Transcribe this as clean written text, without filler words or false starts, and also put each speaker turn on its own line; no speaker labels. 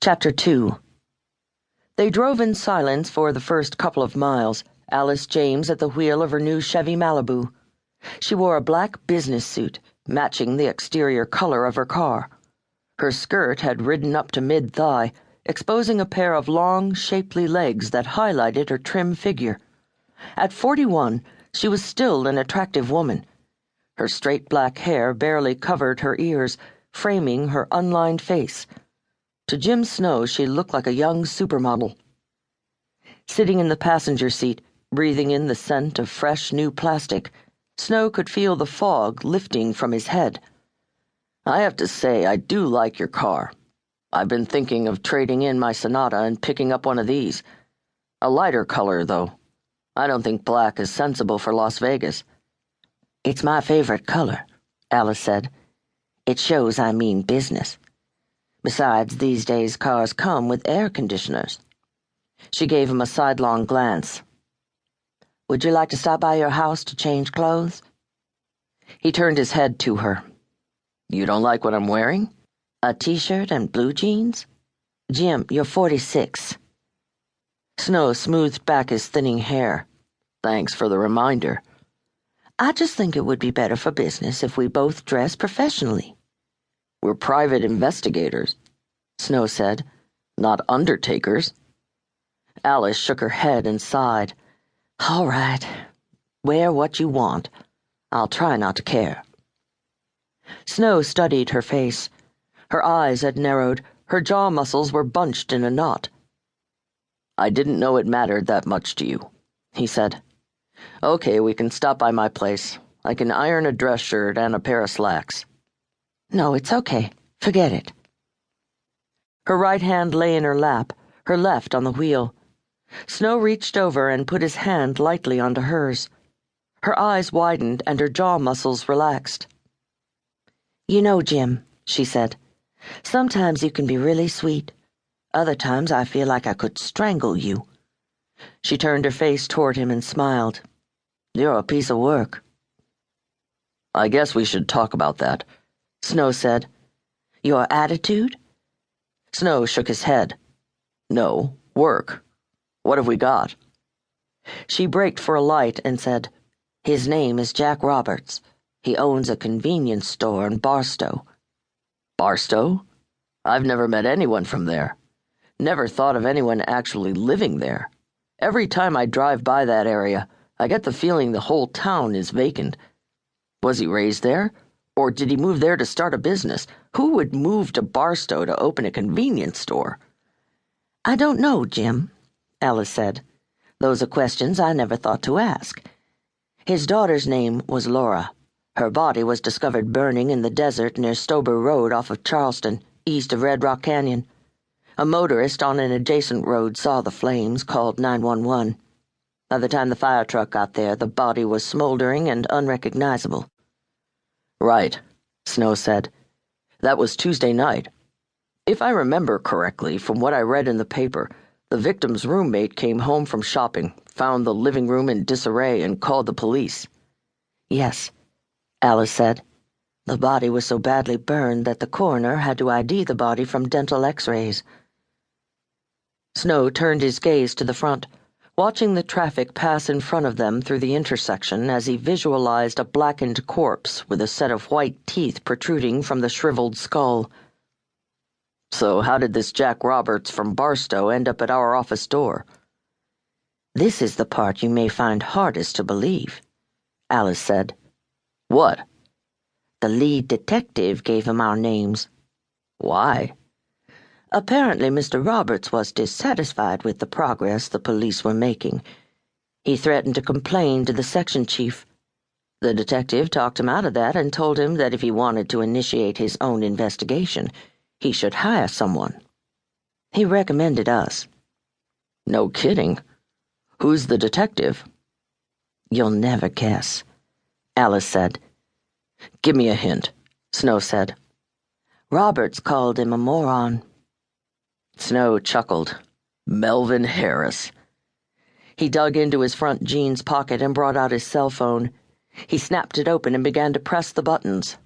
Chapter 2. They drove in silence for the first couple of miles, Alice James at the wheel of her new Chevy Malibu. She wore a black business suit, matching the exterior color of her car. Her skirt had ridden up to mid-thigh, exposing a pair of long, shapely legs that highlighted her trim figure. At 41, she was still an attractive woman. Her straight black hair barely covered her ears, framing her unlined face. To Jim Snow, she looked like a young supermodel. Sitting in the passenger seat, breathing in the scent of fresh new plastic, Snow could feel the fog lifting from his head. "I have to say, I do like your car. I've been thinking of trading in my Sonata and picking up one of these. A lighter color, though. I don't think black is sensible for Las Vegas."
"It's my favorite color," Alice said. "It shows I mean business. Besides, these days cars come with air conditioners." She gave him a sidelong glance. "Would you like to stop by your house to change clothes?"
He turned his head to her. "You don't like what I'm wearing?"
"A t-shirt and blue jeans? Jim, you're 46.
Snow smoothed back his thinning hair. "Thanks for the reminder."
"I just think it would be better for business if we both dress professionally."
"We're private investigators," Snow said, "not undertakers." Alice shook her head and sighed.
"All right. Wear what you want. I'll try not to care."
Snow studied her face. Her eyes had narrowed, her jaw muscles were bunched in a knot. "I didn't know it mattered that much to you," he said. "Okay, we can stop by my place. I can iron a dress shirt and a pair of slacks."
"No, it's okay. Forget it."
Her right hand lay in her lap, her left on the wheel. Snow reached over and put his hand lightly onto hers. Her eyes widened and her jaw muscles relaxed.
"You know, Jim," she said, "sometimes you can be really sweet. Other times I feel like I could strangle you."
She turned her face toward him and smiled. "You're a piece of work." "I guess we should talk about that," Snow said.
"Your attitude?"
Snow shook his head. "No, work. What have we got?" She braked for a light and said,
"His name is Jack Roberts. He owns a convenience store in Barstow."
"Barstow? I've never met anyone from there. Never thought of anyone actually living there. Every time I drive by that area, I get the feeling the whole town is vacant. Was he raised there? Or did he move there to start a business? Who would move to Barstow to open a convenience store?"
"I don't know, Jim," Alice said. "Those are questions I never thought to ask. His daughter's name was Laura. Her body was discovered burning in the desert near Stober Road off of Charleston, east of Red Rock Canyon. A motorist on an adjacent road saw the flames, called 911. By the time the fire truck got there, the body was smoldering and unrecognizable."
"Right," Snow said. "That was Tuesday night. If I remember correctly, from what I read in the paper, the victim's roommate came home from shopping, found the living room in disarray, and called the police."
"Yes," Alice said. "The body was so badly burned that the coroner had to ID the body from dental x-rays."
Snow turned his gaze to the front, watching the traffic pass in front of them through the intersection as he visualized a blackened corpse with a set of white teeth protruding from the shriveled skull. "So how did this Jack Roberts from Barstow end up at our office door?"
"This is the part you may find hardest to believe," Alice said.
"What?"
"The lead detective gave him our names."
"Why?"
"Apparently Mr. Roberts was dissatisfied with the progress the police were making. He threatened to complain to the section chief. The detective talked him out of that and told him that if he wanted to initiate his own investigation, he should hire someone. He recommended us."
"No kidding. Who's the detective?"
"You'll never guess," Alice said.
"Give me a hint," Snow said.
"Roberts called him a moron."
Snow chuckled. "Melvin Harris." He dug into his front jeans pocket and brought out his cell phone. He snapped it open and began to press the buttons.